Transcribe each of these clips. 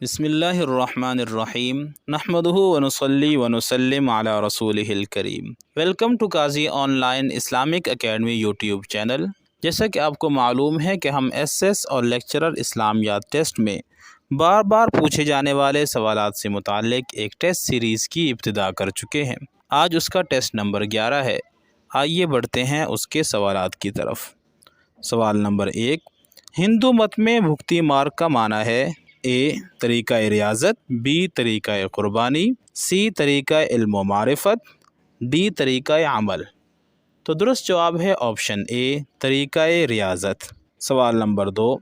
بسم اللہ الرحمن الرحیم نحمدہ ونصلی ونسلم علی رسولہ الکریم۔ Welcome to Qazi on line Islamic academy YouTube channel. جیسا کہ آپ کو معلوم ہے کہ ہم ایس ایس اور لیکچرر اسلامیات ٹیسٹ میں بار بار پوچھے جانے والے سوالات سے متعلق ایک ٹیسٹ سیریز کی ابتدا کر چکے ہیں۔ آج اس کا ٹیسٹ نمبر 11 ہے۔ آئیے بڑھتے ہیں اس کے سوالات کی طرف۔ سوال نمبر 1، ہندو مت میں بھکتی مارگ کا معنی ہے اے طریقہ ریاضت، بی طریقہ قربانی، سی طریقہ علم و معرفت، ڈی طریقہ عمل۔ تو درست جواب ہے آپشن اے طریقہ ریاضت۔ سوال نمبر 2،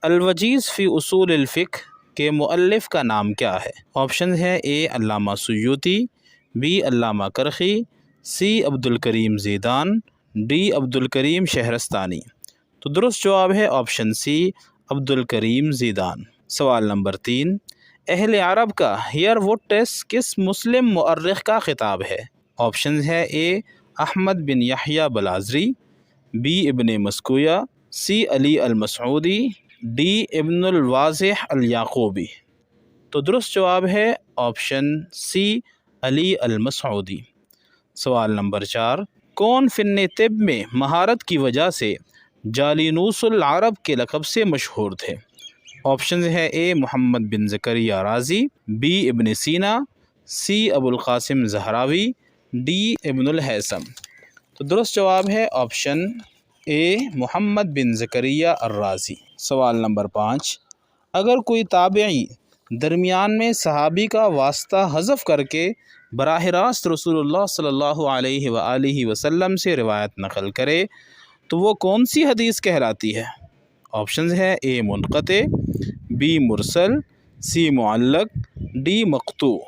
الوجیز فی اصول الفقہ کے مؤلف کا نام کیا ہے؟ آپشن ہے اے علامہ Suyuti, be Allama کرخی، C Abdul Karim Zidane, D Abdul Karim شہرستانی۔ تو درست جواب ہے آپشن سی عبدالکریم زیدان۔ سوال نمبر 3، اہل عرب کا ہیئر وڈ ٹیسٹ کس مسلم مورخ کا خطاب ہے؟ آپشن ہے اے احمد بن یحییٰ بلازری، بی ابن مسکویہ، سی علی المسعودی، ڈی ابن الواضح الیعقوبی۔ تو درست جواب ہے آپشن سی علی المسعودی۔ سوال نمبر 4، کون فن طب میں مہارت کی وجہ سے جالینوس العرب کے لقب سے مشہور تھے؟ آپشن ہے اے محمد بن زکریہ رازی، بی ابن سینا، سی ابو القاسم زہراوی، ڈی ابن الہیثم۔ تو درست جواب ہے آپشن اے محمد بن زکریہ الرازی۔ سوال نمبر 5، اگر کوئی تابعی درمیان میں صحابی کا واسطہ حذف کر کے براہ راست رسول اللہ صلی اللہ علیہ وآلہ وسلم سے روایت نقل کرے تو وہ کون سی حدیث کہلاتی ہے؟ آپشنز ہے اے منقطع، بی مرسل، سی معلق، ڈی مقطوع۔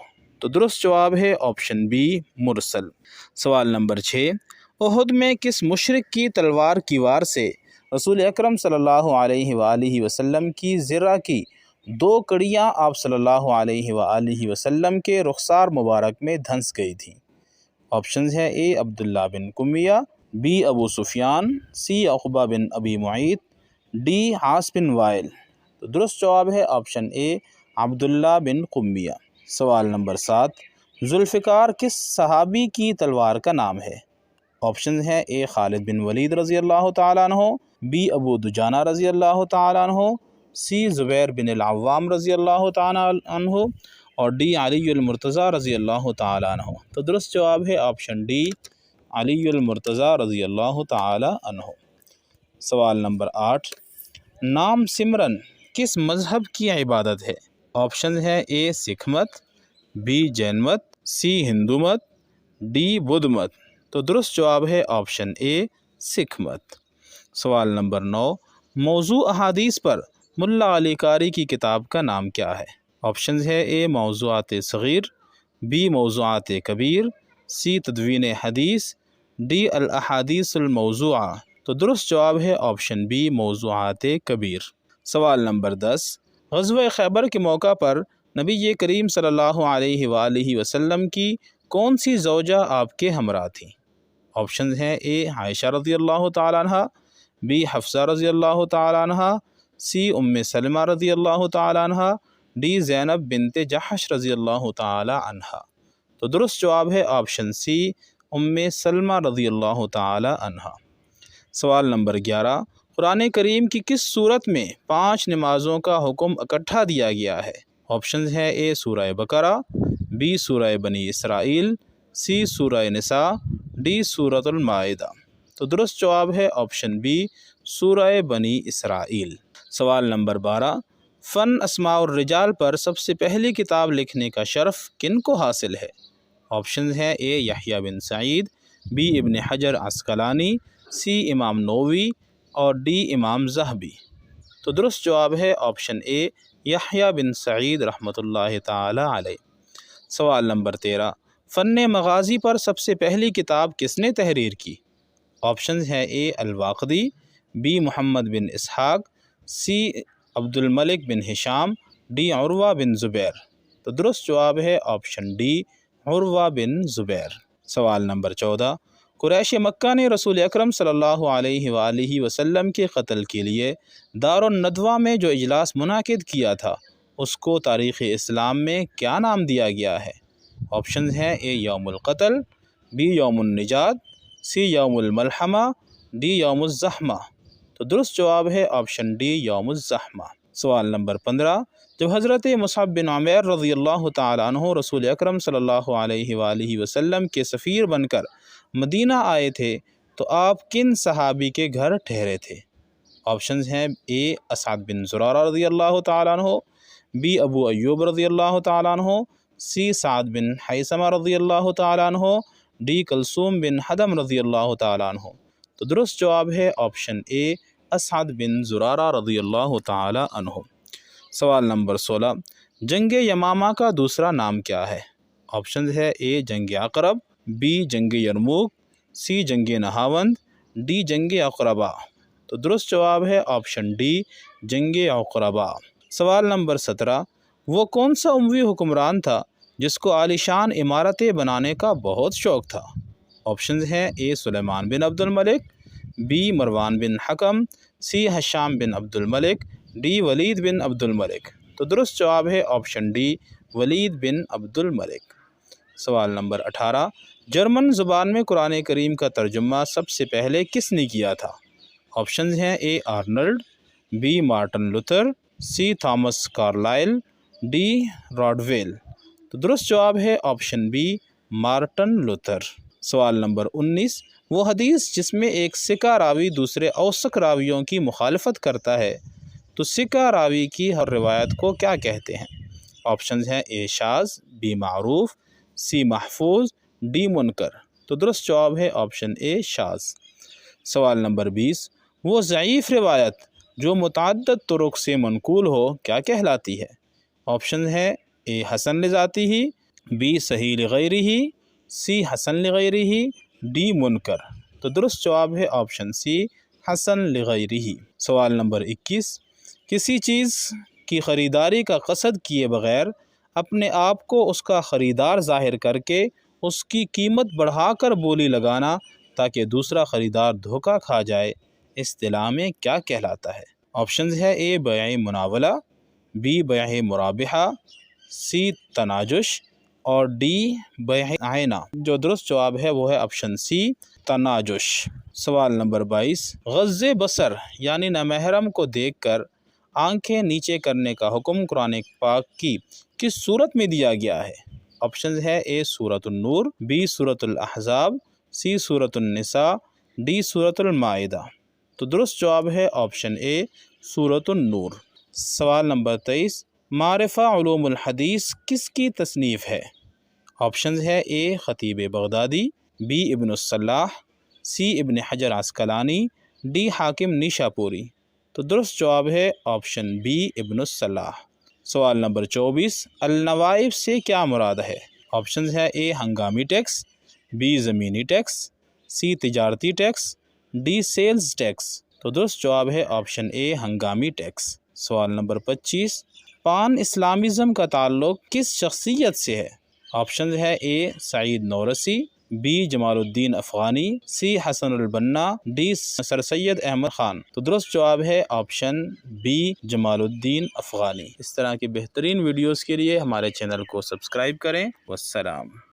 تو درست جواب ہے آپشن بی مرسل۔ سوال نمبر 6، احد میں کس مشرک کی تلوار کی وار سے رسول اکرم صلی اللہ علیہ وآلہ وسلم کی زرہ کی 2 کڑیاں آپ صلی اللہ علیہ وآلہ وسلم کے رخسار مبارک میں دھنس گئی تھیں؟ آپشنز ہے اے عبداللہ بن کمیہ، بی ابو سفیان، سی عقبہ بن ابی معیط، ڈی عاص بن وائل۔ تو درست جواب ہے آپشن اے عبداللہ بن کمیہ۔ سوال نمبر 7، ذوالفقار کس صحابی کی تلوار کا نام ہے؟ آپشن ہے اے خالد بن ولید رضی اللہ تعالیٰ عنہ، بی ابو دجانہ رضی اللہ تعالیٰ عنہ، سی زبیر بن العوام رضی اللہ تعالیٰ عنہ، اور ڈی علی المرتضیٰ رضی اللہ تعالیٰ عنہ۔ تو درست جواب ہے آپشن ڈی علی المرتضیٰ رضی اللہ تعالیٰ عنہ۔ سوال نمبر 8، نام سمرن کس مذہب کی عبادت ہے؟ آپشن ہے اے سکھ مت، بی جین مت، سی ہندو مت، ڈی بدھ مت۔ تو درست جواب ہے آپشن اے سکھ مت۔ سوال نمبر 9، موضوع احادیث پر ملا علی قاری کی کتاب کا نام کیا ہے؟ آپشنز ہے اے موضوعات صغیر، بی موضوعات کبیر، سی تدوین حدیث، ڈی الاحادیث الموضوعہ۔ تو درست جواب ہے آپشن بی موضوعات کبیر۔ سوال نمبر 10، غزوہ خیبر کے موقع پر نبی کریم صلی اللہ علیہ وآلہ وسلم کی کون سی زوجہ آپ کے ہمراہ تھیں؟ آپشنز ہیں اے عائشہ رضی اللہ تعالیٰ عنہ، بی حفصہ رضی اللہ تعالیٰ عنہ، سی ام سلمہ رضی اللہ تعالیٰ عنہ، ڈی زینب بنت جحش رضی اللہ تعالیٰ عنہ۔ تو درست جواب ہے آپشن سی ام سلمہ رضی اللہ تعالیٰ عنہ۔ سوال نمبر 11، قرآن کریم کی کس صورت میں 5 نمازوں کا حکم اکٹھا دیا گیا ہے؟ آپشنز ہے اے سورہ بقرہ، بی سورہ بنی اسرائیل، سی سورہ نساء، ڈی سورۃ المائدہ۔ تو درست جواب ہے آپشن بی سورہ بنی اسرائیل۔ سوال نمبر 12، فن اسماء الرجال پر سب سے پہلی کتاب لکھنے کا شرف کن کو حاصل ہے؟ آپشنز ہیں اے یحییٰ بن سعید، بی ابن حجر عسقلانی، سی امام نووی، اور ڈی امام ذہبی۔ تو درست جواب ہے آپشن اے یحییٰ بن سعید رحمۃ اللہ تعالی علیہ۔ سوال نمبر 13، فن مغازی پر سب سے پہلی کتاب کس نے تحریر کی؟ آپشنز ہیں اے الواقدی، بی محمد بن اسحاق، سی عبد الملک بن ہشام، ڈی عروہ بن زبیر۔ تو درست جواب ہے آپشن ڈی عروہ بن زبیر۔ سوال نمبر 14، قریش مکہ نے رسول اکرم صلی اللہ علیہ وآلہ وسلم کے قتل کے لیے دار الندوہ میں جو اجلاس منعقد کیا تھا اس کو تاریخ اسلام میں کیا نام دیا گیا ہے؟ آپشنز ہیں اے یوم القتل، بی یوم النجات، سی یوم الملحمہ، ڈی یوم الزحمہ۔ تو درست جواب ہے آپشن ڈی یوم الزحمہ۔ سوال نمبر 15، جب حضرت مصعب بن عمیر رضی اللہ تعالیٰ عنہ رسول اکرم صلی اللہ علیہ وآلہ وسلم کے سفیر بن کر مدینہ آئے تھے تو آپ کن صحابی کے گھر ٹھہرے تھے؟ آپشنز ہیں اے اسعد بن زرارہ رضی اللہ تعالیٰ عنہ، بی ابو ایوب رضی اللہ تعالیٰ عنہ، سی سعد بن حیثمہ رضی اللہ تعالیٰ عنہ، ڈی کلثوم بن حدم رضی اللہ تعالیٰ عنہ۔ تو درست جواب ہے آپشن اے اسعد بن زرارہ رضی اللہ تعالیٰ عنہ۔ سوال نمبر 16، جنگ یمامہ کا دوسرا نام کیا ہے؟ آپشنز ہے اے جنگ عقرب، بی جنگ یرموک، سی جنگ نہاوند، ڈی جنگ عقربہ۔ تو درست جواب ہے آپشن ڈی جنگ عقربہ۔ سوال نمبر 17، وہ کون سا اموی حکمران تھا جس کو عالیشان عمارتیں بنانے کا بہت شوق تھا؟ آپشنز ہیں اے سلیمان بن عبد الملک، بی مروان بن حکم، سی ہشام بن عبد الملک، ڈی ولید بن عبد الملک۔ تو درست جواب ہے آپشن ڈی ولید بن عبد الملک۔ سوال نمبر 18، جرمن زبان میں قرآن کریم کا ترجمہ سب سے پہلے کس نے کیا تھا؟ آپشنز ہیں A Arnold, B Martin Luther, C Thomas Carlyle, D Rodwell. تو درست جواب ہے آپشن بی مارٹن لوتھر۔ سوال نمبر 19، وہ حدیث جس میں ایک سکہ راوی دوسرے اوثق راویوں کی مخالفت کرتا ہے تو سکہ راوی کی ہر روایت کو کیا کہتے ہیں؟ آپشنز ہیں اے شاذ، بی معروف، سی محفوظ، ڈی منکر۔ تو درست جواب ہے آپشن اے شاذ۔ سوال نمبر 20، وہ ضعیف روایت جو متعدد طرق سے منقول ہو کیا کہلاتی ہے؟ آپشنز ہیں اے حسن لذاتی ہی، بی صحیح لغیرہ ہی، سی حسن لغیرہ ہی، ڈی منکر۔ تو درست جواب ہے آپشن سی حسن لغیرہ ہی۔ سوال نمبر 21، کسی چیز کی خریداری کا قصد کیے بغیر اپنے آپ کو اس کا خریدار ظاہر کر کے اس کی قیمت بڑھا کر بولی لگانا تاکہ دوسرا خریدار دھوکہ کھا جائے، اصطلاح میں کیا کہلاتا ہے؟ آپشنز ہے اے بیع مناولہ، بی بیع مرابحہ، سی تناجش، اور ڈی بیع عینہ۔ جو درست جواب ہے وہ ہے آپشن سی تناجش۔ سوال نمبر 22، غض بصر یعنی نامحرم کو دیکھ کر آنکھیں نیچے کرنے کا حکم قرآن پاک کی کس صورت میں دیا گیا ہے؟ آپشنز ہے اے سورۃ النور، بی سورۃ الاحزاب، سی سورۃ النساء، ڈی سورۃ المائدہ۔ تو درست جواب ہے آپشن اے سورۃ النور۔ سوال نمبر 23، معرفہ علوم الحدیث کس کی تصنیف ہے؟ آپشنز ہے اے خطیب بغدادی، بی ابن الصلاح، سی ابن حجر عسقلانی، ڈی حاکم نیشاپوری۔ تو درست جواب ہے آپشن بی ابن الصلاح۔ سوال نمبر 24، النوائب سے کیا مراد ہے؟ آپشنز ہے اے ہنگامی ٹیکس، بی زمینی ٹیکس، سی تجارتی ٹیکس، ڈی سیلز ٹیکس۔ تو درست جواب ہے آپشن اے ہنگامی ٹیکس۔ سوال نمبر 25، پان اسلامزم کا تعلق کس شخصیت سے ہے؟ آپشنز ہے اے سعید نورسی، be Jamal Uddin Afghani, C Hasan Al Banna, D سر سید احمد خان۔ تو درست جواب ہے آپشن بی جمال الدین افغانی۔ اس طرح کی بہترین ویڈیوز کے لیے ہمارے چینل کو سبسکرائب کریں۔ والسلام۔